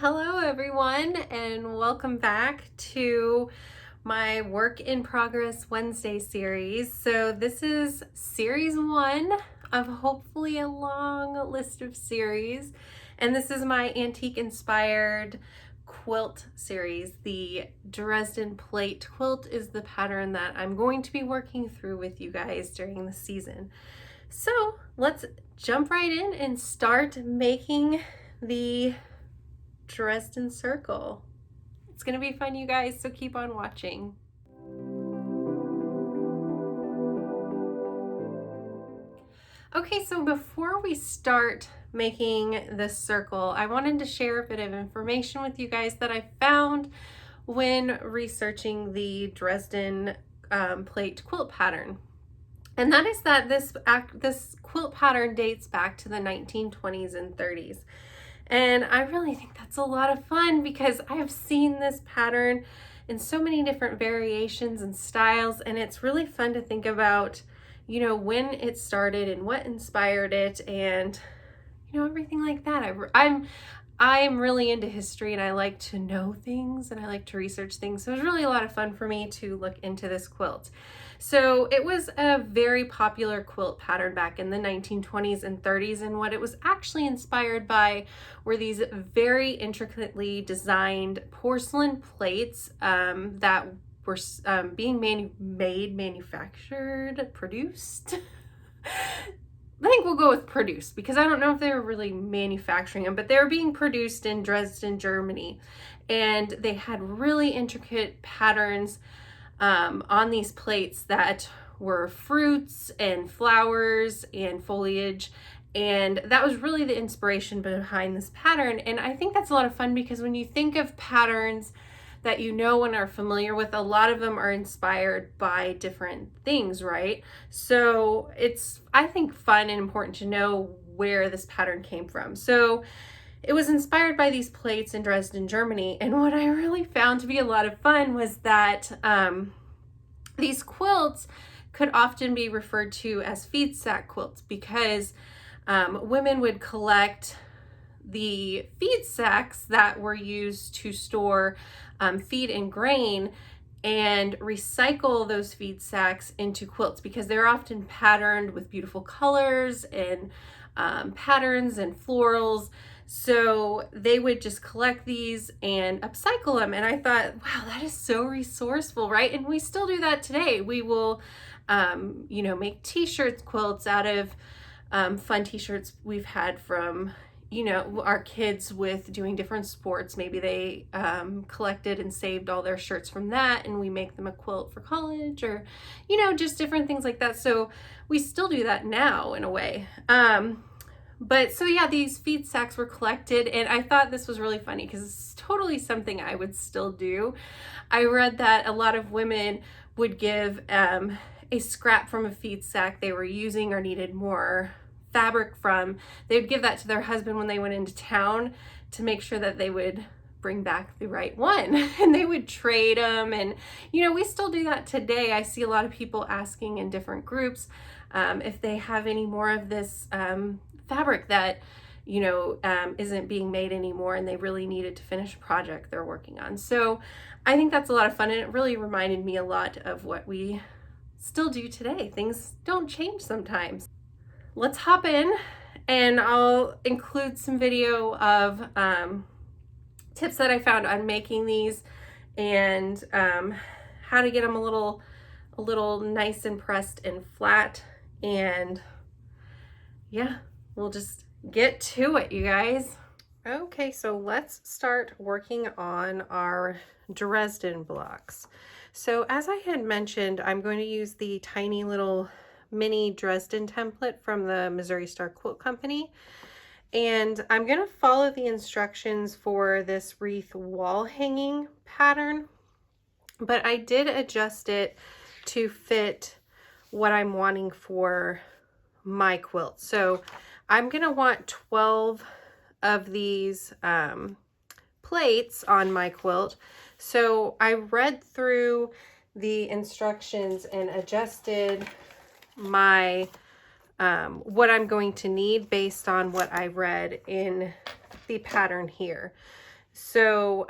Hello everyone, and welcome back to my Work in Progress Wednesday series. So this is series 1 of hopefully a long list of series, and this is my antique inspired quilt series. The Dresden plate quilt is the pattern that I'm going to be working through with you guys during the season. So let's jump right in and start making the Dresden circle. It's gonna be fun, you guys, so keep on watching. Okay, so before we start making this circle, I wanted to share a bit of information with you guys that I found when researching the Dresden plate quilt pattern. And that is that this quilt pattern dates back to the 1920s and 30s. And I really think that's a lot of fun because I have seen this pattern in so many different variations and styles, and it's really fun to think about, you know, when it started and what inspired it, and you know, everything like that. I'm really into history, and I like to know things and I like to research things. So it was really a lot of fun for me to look into this quilt. So it was a very popular quilt pattern back in the 1920s and 30s, and what it was actually inspired by were these very intricately designed porcelain plates that were being produced. I think we'll go with produced because I don't know if they were really manufacturing them, but they were being produced in Dresden, Germany. And they had really intricate patterns on these plates that were fruits and flowers and foliage. And that was really the inspiration behind this pattern. And I think that's a lot of fun because when you think of patterns that you know and are familiar with, a lot of them are inspired by different things, right? So it's, I think, fun and important to know where this pattern came from. So it was inspired by these plates in Dresden, Germany. And what I really found to be a lot of fun was that these quilts could often be referred to as feed sack quilts because women would collect the feed sacks that were used to store feed and grain and recycle those feed sacks into quilts because they're often patterned with beautiful colors and patterns and florals. So they would just collect these and upcycle them. And I thought, wow, that is so resourceful, right? And we still do that today. We will, you know, make t-shirts, quilts out of fun t-shirts we've had from, you know, our kids with doing different sports. Maybe they collected and saved all their shirts from that, and we make them a quilt for college, or, you know, just different things like that. So we still do that now in a way. But so yeah, these feed sacks were collected, and I thought this was really funny because it's totally something I would still do. I read that a lot of women would give a scrap from a feed sack they were using or needed more fabric from. They would give that to their husband when they went into town to make sure that they would bring back the right one, and they would trade them. And you know, we still do that today. I see a lot of people asking in different groups if they have any more of this fabric that, you know, isn't being made anymore and they really needed to finish a project they're working on. So I think that's a lot of fun, and it really reminded me a lot of what we still do today. Things don't change sometimes. Let's hop in, and I'll include some video of tips that I found on making these and how to get them a little nice and pressed and flat. And yeah, we'll just get to it, you guys. Okay, so let's start working on our Dresden blocks. So as I had mentioned, I'm going to use the tiny little mini Dresden template from the Missouri Star Quilt Company. And I'm going to follow the instructions for this wreath wall hanging pattern, but I did adjust it to fit what I'm wanting for my quilt. So I'm going to want 12 of these plates on my quilt. So I read through the instructions and adjusted my what I'm going to need based on what I read in the pattern here. So,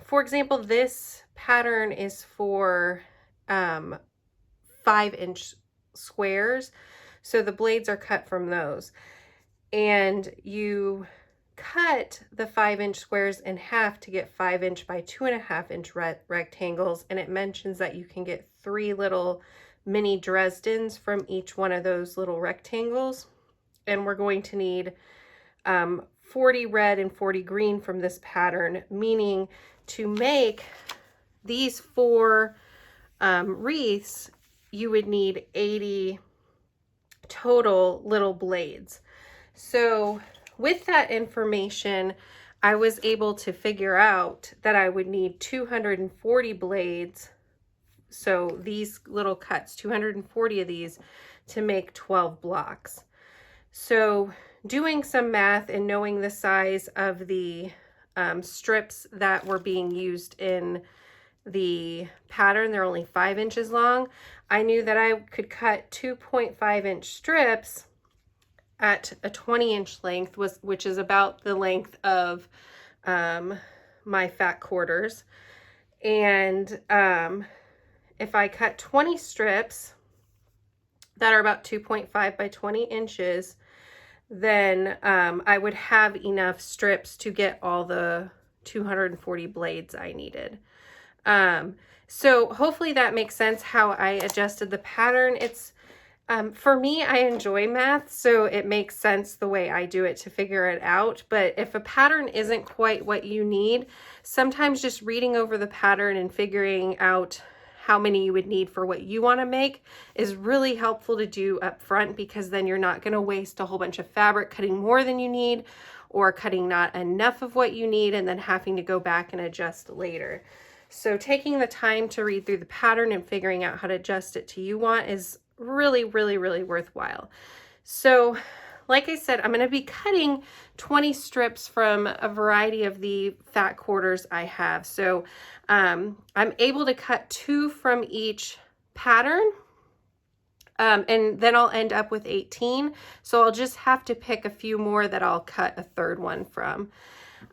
for example, this pattern is for 5-inch squares. So the blades are cut from those. And you cut the 5-inch squares in half to get 5-inch by 2.5-inch rectangles. And it mentions that you can get 3 little mini Dresdens from each one of those little rectangles. And we're going to need 40 red and 40 green from this pattern, meaning to make these 4 wreaths, you would need 80 total little blades. So with that information, I was able to figure out that I would need 240 blades. So these little cuts, 240 of these, to make 12 blocks. So doing some math and knowing the size of the strips that were being used in the pattern, they're only 5 inches long, I knew that I could cut 2.5-inch strips at a 20-inch length, which is about the length of my fat quarters. And if I cut 20 strips that are about 2.5 by 20 inches, then I would have enough strips to get all the 240 blades I needed. So hopefully that makes sense how I adjusted the pattern. It's for me, I enjoy math, so it makes sense the way I do it to figure it out. But if a pattern isn't quite what you need, sometimes just reading over the pattern and figuring out how many you would need for what you want to make is really helpful to do up front, because then you're not going to waste a whole bunch of fabric cutting more than you need, or cutting not enough of what you need and then having to go back and adjust later. So taking the time to read through the pattern and figuring out how to adjust it to you want is really, really, really worthwhile. So like I said, I'm going to be cutting 20 strips from a variety of the fat quarters I have. So I'm able to cut 2 from each pattern, and then I'll end up with 18. So I'll just have to pick a few more that I'll cut a 3rd one from.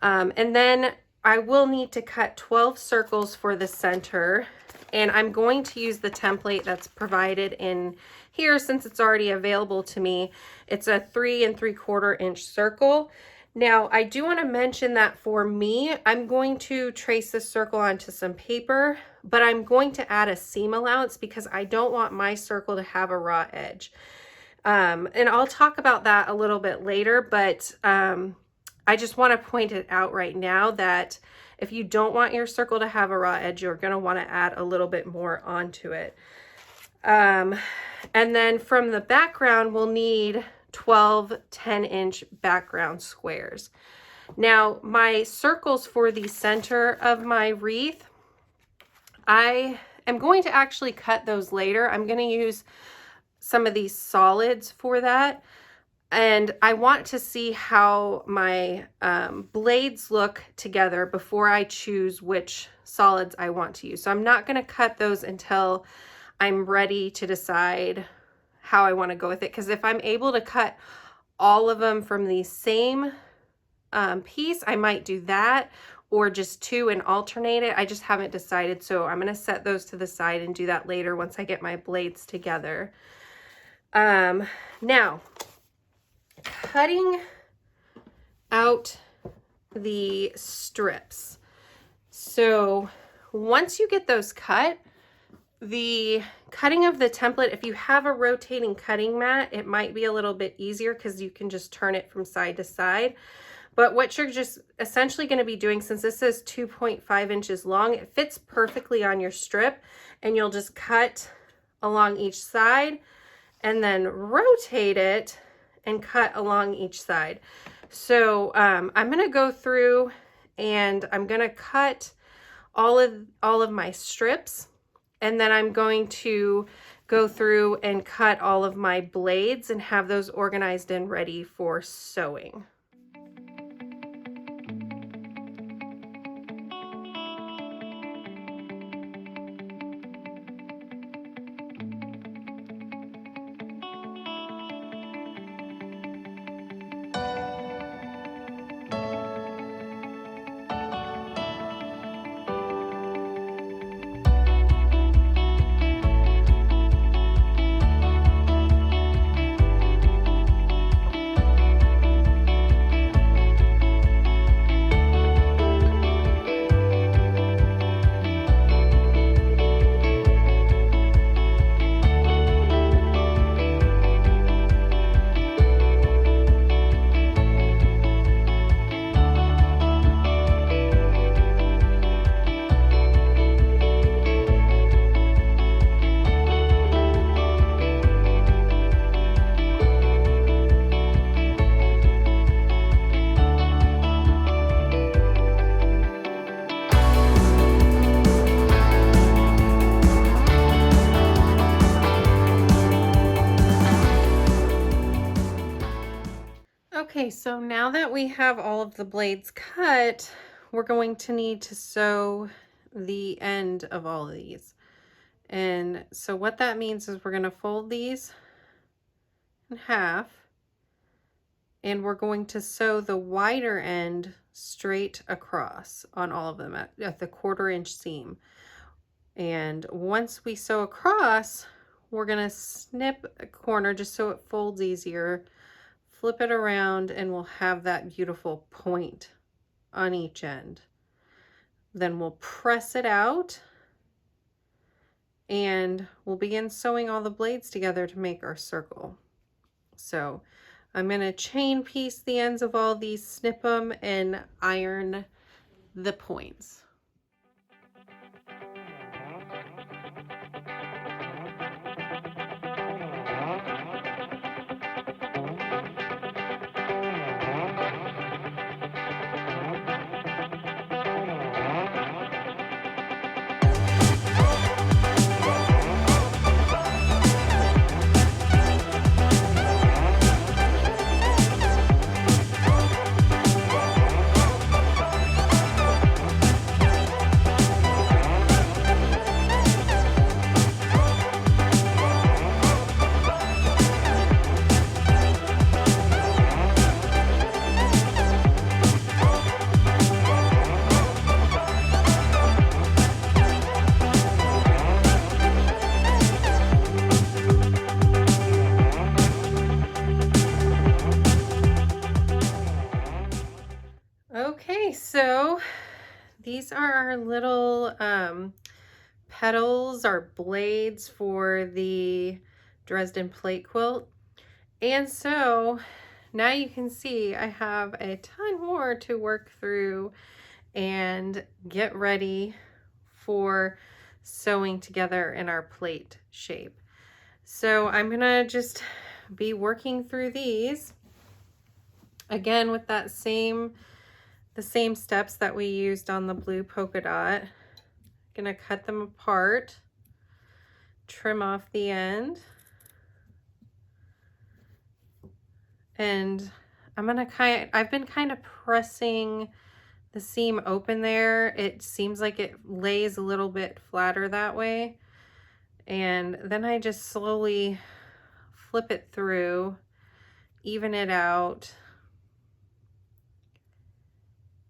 And then I will need to cut 12 circles for the center, and I'm going to use the template that's provided in here since it's already available to me. It's a 3 3/4 inch circle. Now I do want to mention that for me, I'm going to trace this circle onto some paper, but I'm going to add a seam allowance because I don't want my circle to have a raw edge. And I'll talk about that a little bit later, but I just want to point it out right now that if you don't want your circle to have a raw edge, you're going to want to add a little bit more onto it. And then from the background, we'll need 12 10-inch background squares. Now, my circles for the center of my wreath, I am going to actually cut those later. I'm going to use some of these solids for that. And I want to see how my blades look together before I choose which solids I want to use. So I'm not going to cut those until I'm ready to decide how I want to go with it. Because if I'm able to cut all of them from the same piece, I might do that, or just 2 and alternate it. I just haven't decided. So I'm going to set those to the side and do that later once I get my blades together. Now, cutting out the strips. So once you get those cut, the cutting of the template, if you have a rotating cutting mat, it might be a little bit easier because you can just turn it from side to side. But what you're just essentially going to be doing, since this is 2.5 inches long, it fits perfectly on your strip, and you'll just cut along each side and then rotate it and cut along each side. So I'm going to go through and I'm going to cut all of my strips, and then I'm going to go through and cut all of my blades and have those organized and ready for sewing. Okay, so now that we have all of the blades cut, we're going to need to sew the end of all of these. And so what that means is we're going to fold these in half, and we're going to sew the wider end straight across on all of them at the 1/4 inch seam. And once we sew across, we're going to snip a corner just so it folds easier, flip it around, and we'll have that beautiful point on each end. Then we'll press it out and we'll begin sewing all the blades together to make our circle. So I'm going to chain piece the ends of all these, snip them, and iron the points. Okay, so these are our little petals, our blades for the Dresden plate quilt. And so now you can see I have a ton more to work through and get ready for sewing together in our plate shape. So I'm gonna just be working through these again with that the same steps that we used on the blue polka dot. Gonna cut them apart, trim off the end, and I've been kind of pressing the seam open there. It seems like it lays a little bit flatter that way. And then I just slowly flip it through, even it out,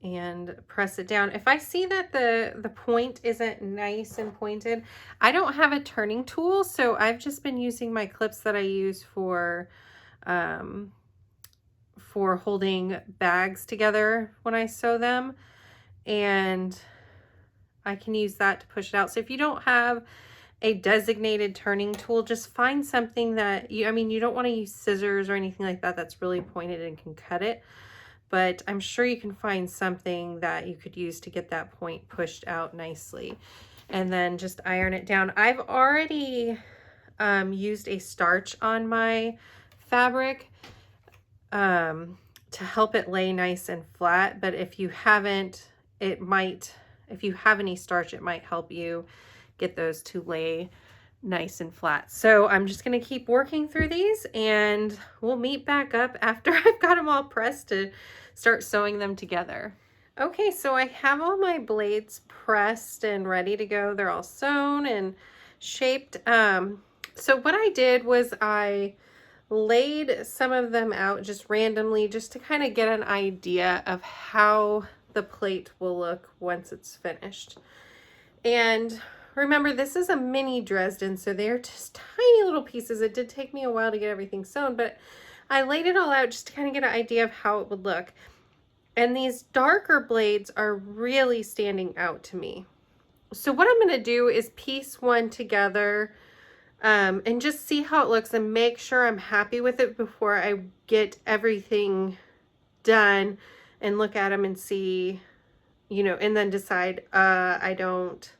and press it down. If I see that the point isn't nice and pointed, I don't have a turning tool, so I've just been using my clips that I use for holding bags together when I sew them, and I can use that to push it out. So if you don't have a designated turning tool, just find something that you don't want to use scissors or anything like that that's really pointed and can cut it, but I'm sure you can find something that you could use to get that point pushed out nicely, and then just iron it down. I've already used a starch on my fabric to help it lay nice and flat, but if you haven't, if you have any starch, it might help you get those to lay nice and flat. So I'm just going to keep working through these, and we'll meet back up after I've got them all pressed to start sewing them together. Okay, so I have all my blades pressed and ready to go. They're all sewn and shaped. So what I did was I laid some of them out just randomly, just to kind of get an idea of how the plate will look once it's finished. And remember, this is a mini Dresden, so they're just tiny little pieces. It did take me a while to get everything sewn, but I laid it all out just to kind of get an idea of how it would look. And these darker blades are really standing out to me. So what I'm going to do is piece one together and just see how it looks and make sure I'm happy with it before I get everything done and look at them and see, and then decide I don't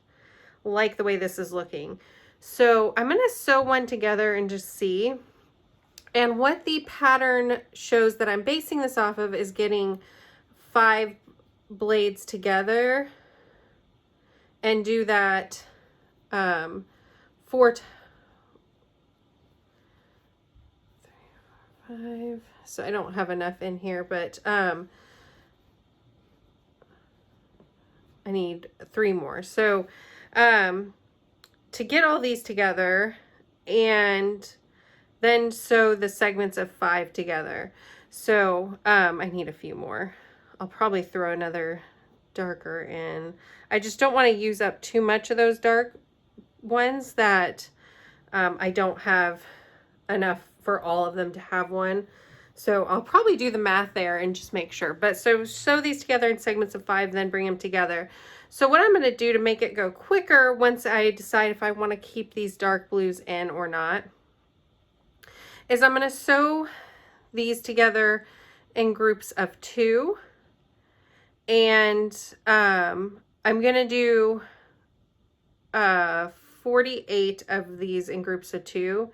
like the way this is looking. So I'm going to sew one together and just see. And what the pattern shows that I'm basing this off of is getting 5 blades together and do that 4 5 so I don't have enough in here, but I need 3 more. So to get all these together and then sew the segments of 5 together. So I need a few more. I'll probably throw another darker in. I just don't want to use up too much of those dark ones that I don't have enough for all of them to have one. So I'll probably do the math there and just make sure. But so sew these together in segments of 5, then bring them together. So what I'm going to do to make it go quicker once I decide if I want to keep these dark blues in or not is I'm going to sew these together in groups of 2. And I'm going to do 48 of these in groups of 2.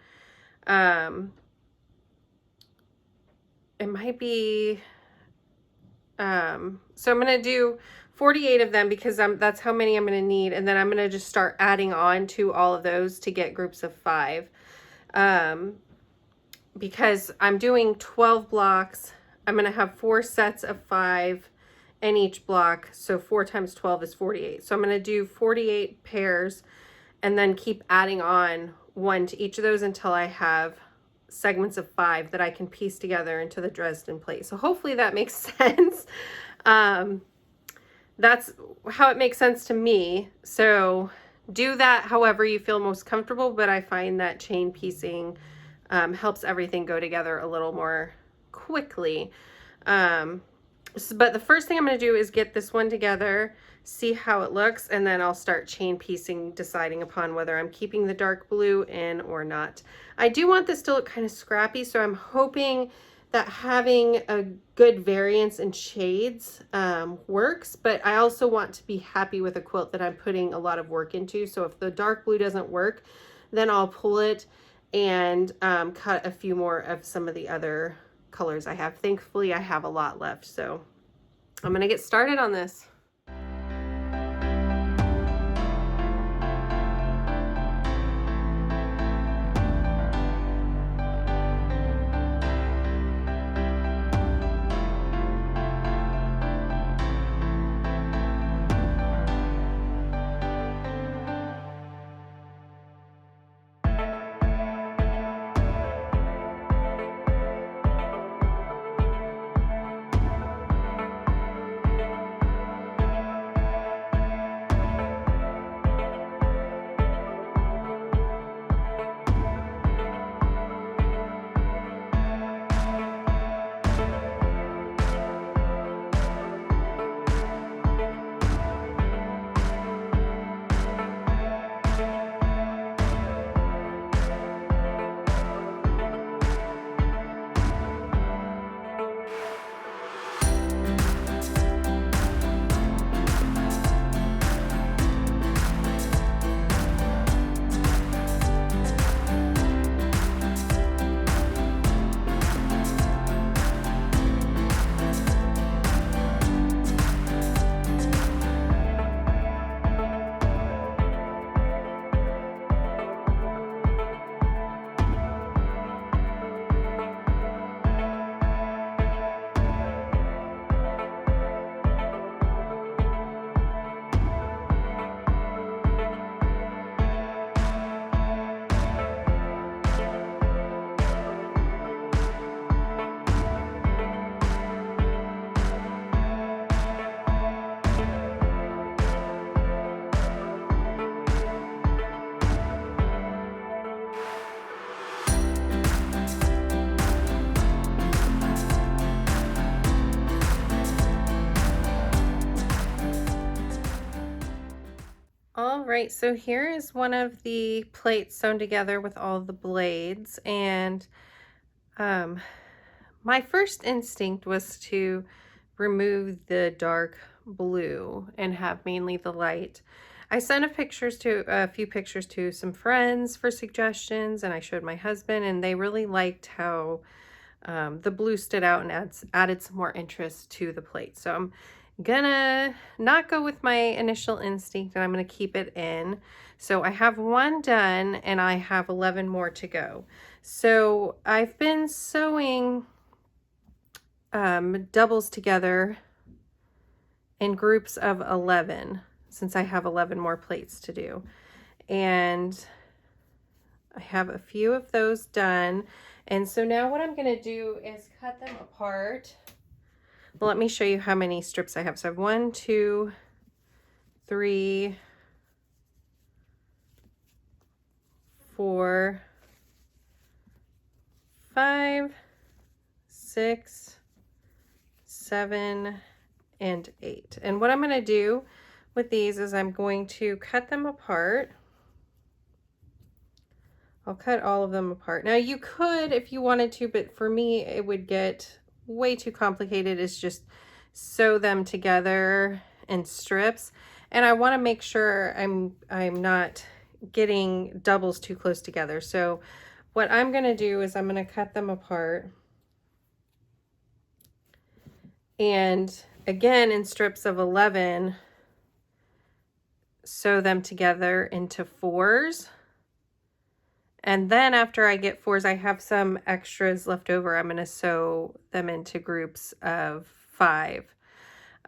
It might be, so I'm going to do 48 of them because that's how many I'm going to need. And then I'm going to just start adding on to all of those to get groups of 5. Because I'm doing 12 blocks. I'm going to have 4 sets of 5 in each block. So 4 times 12 is 48. So I'm going to do 48 pairs and then keep adding on 1 to each of those until I have segments of 5 that I can piece together into the Dresden plate. So hopefully that makes sense. That's how it makes sense to me. So do that however you feel most comfortable, but I find that chain piecing helps everything go together a little more quickly. But the first thing I'm going to do is get this one together, see how it looks, and then I'll start chain piecing, deciding upon whether I'm keeping the dark blue in or not. I do want this to look kind of scrappy, so I'm hoping that having a good variance in shades works, but I also want to be happy with a quilt that I'm putting a lot of work into. So if the dark blue doesn't work, then I'll pull it and cut a few more of some of the other colors I have. Thankfully, I have a lot left, so I'm gonna get started on this. All right, so here is one of the plates sewn together with all the blades, and my first instinct was to remove the dark blue and have mainly the light. I sent a few pictures to some friends for suggestions, and I showed my husband, and they really liked how the blue stood out and added some more interest to the plate. So I'm gonna not go with my initial instinct, and I'm gonna keep it in. So I have 1 done and I have 11 more to go. So I've been sewing doubles together in groups of 11, since I have 11 more plates to do. And I have a few of those done. And so now what I'm going to do is cut them apart. Well, let me show you how many strips I have. So I have 1, 2, 3, 4, 5, 6, 7, and 8. And what I'm going to do with these is I'm going to cut them apart. I'll cut all of them apart. Now you could if you wanted to, but for me it would get way too complicated. It's just sew them together in strips. And I want to make sure I'm not getting doubles too close together. So what I'm going to do is I'm going to cut them apart. And again, in strips of 11, sew them together into 4s. And then after I get 4s, I have some extras left over. I'm going to sew them into groups of 5.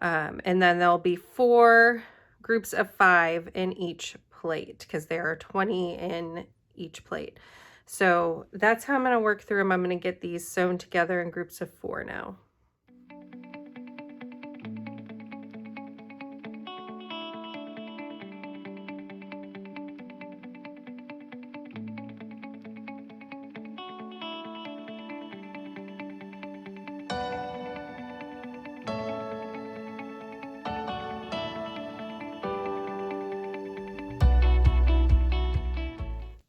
And then there'll be 4 groups of 5 in each plate, because there are 20 in each plate. So that's how I'm going to work through them. I'm going to get these sewn together in groups of 4 now.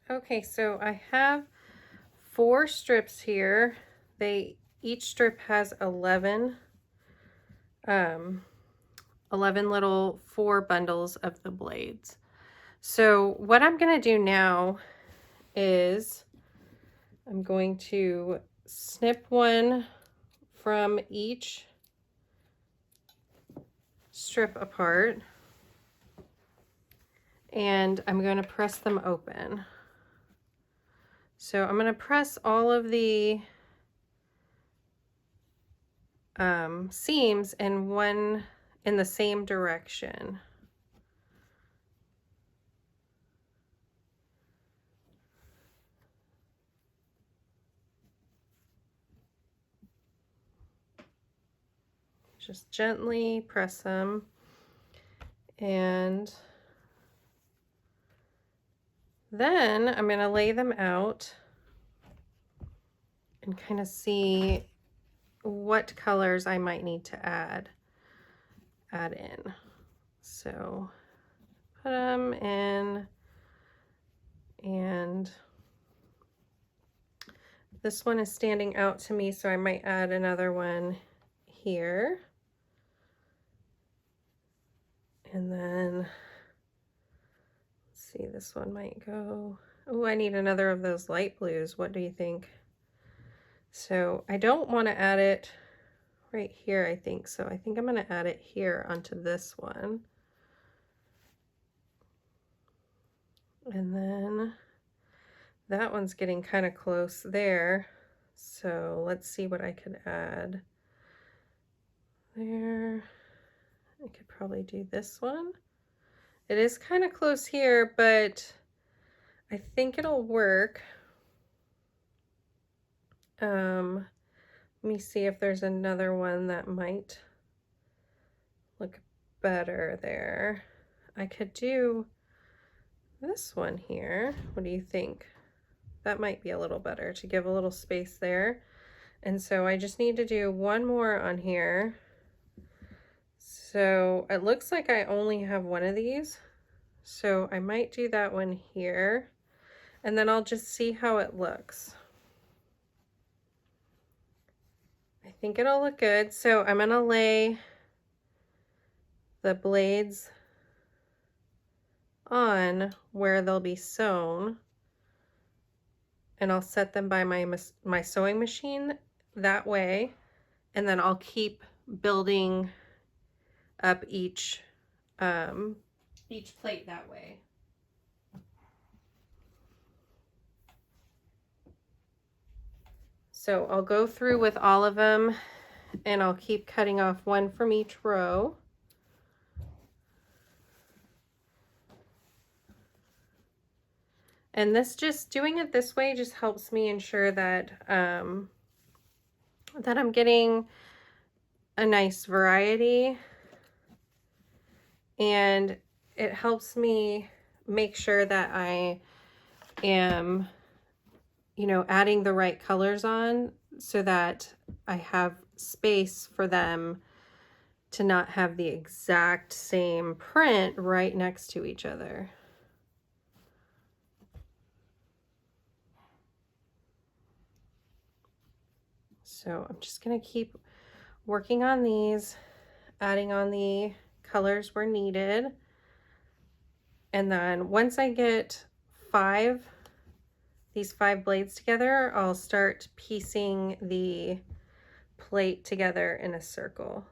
Okay, so I have 4 strips here. Each strip has 11 little 4 bundles of the blades. So what I'm going to do now is I'm going to snip one from each strip apart, and I'm going to press them open. So I'm going to press all of the seams in the same direction. Just gently press them, and then I'm going to lay them out and kind of see what colors I might need to add in. So put them in, and this one is standing out to me, so I might add another one here. And then, let's see, this one might go, oh, I need another of those light blues. What do you think? So I don't want to add it right here, I think. So I think I'm going to add it here onto this one. And then that one's getting kind of close there. So let's see what I could add there. I could probably do this one. It is kind of close here, but I think it'll work. Let me see if there's another one that might look better there. I could do this one here. What do you think? That might be a little better to give a little space there. And so I just need to do one more on here. So it looks like I only have one of these. So I might do that one here, and then I'll just see how it looks. I think it'll look good. So I'm going to lay the blades on where they'll be sewn, and I'll set them by my sewing machine that way, and then I'll keep building up each plate that way. So I'll go through with all of them and I'll keep cutting off one from each row. And doing it this way just helps me ensure that that I'm getting a nice variety, and it helps me make sure that I am, you know, adding the right colors on so that I have space for them to not have the exact same print right next to each other. So I'm just going to keep working on these, adding on the colors where needed. And then once I get these 5 blades together, I'll start piecing the plate together in a circle.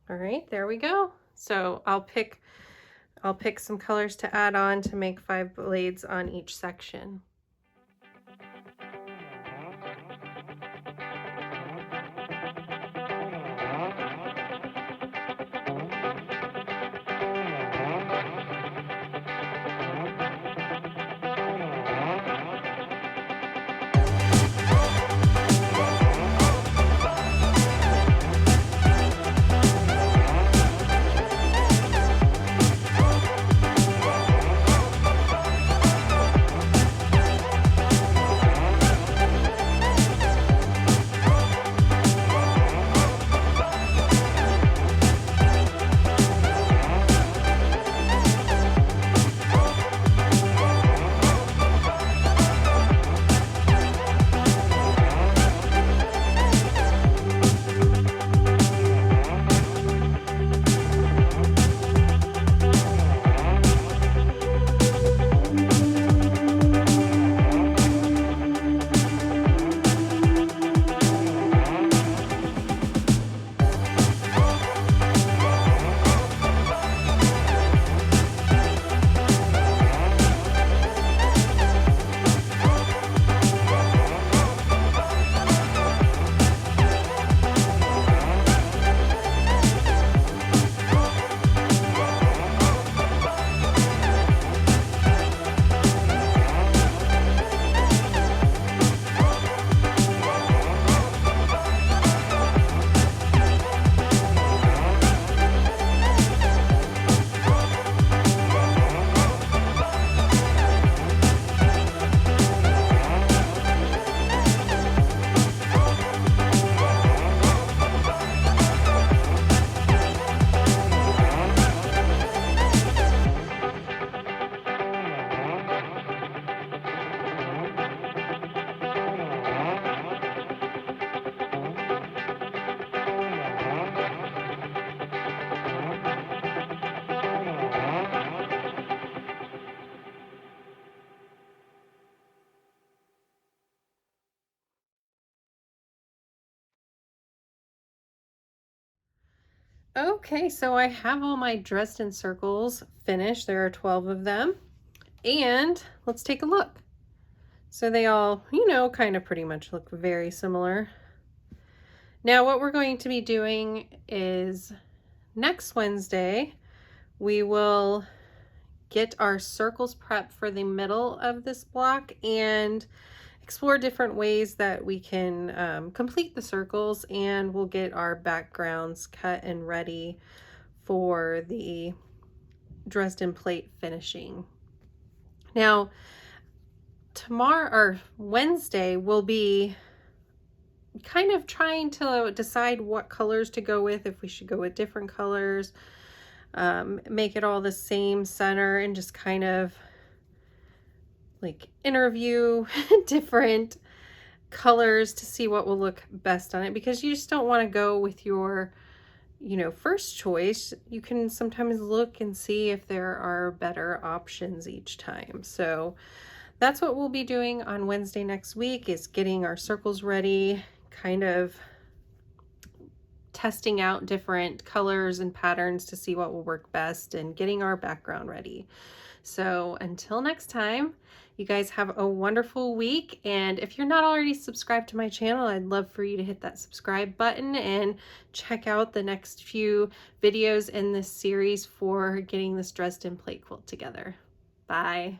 All right, there we go. So I'll pick some colors to add on to make 5 blades on each section. Okay, so I have all my Dresden circles finished. There are 12 of them. And let's take a look. So they all, you know, kind of pretty much look very similar. Now what we're going to be doing is next Wednesday, we will get our circles prepped for the middle of this block and explore different ways that we can complete the circles, and we'll get our backgrounds cut and ready for the Dresden plate finishing. Now, tomorrow or Wednesday will be kind of trying to decide what colors to go with, if we should go with different colors, make it all the same center, and just kind of like interview different colors to see what will look best on it, because you just don't want to go with your, you know, first choice. You can sometimes look and see if there are better options each time. So that's what we'll be doing on Wednesday next week, is getting our circles ready, kind of testing out different colors and patterns to see what will work best, and getting our background ready. So until next time, you guys have a wonderful week. And if you're not already subscribed to my channel, I'd love for you to hit that subscribe button and check out the next few videos in this series for getting this Dresden plate quilt together. Bye.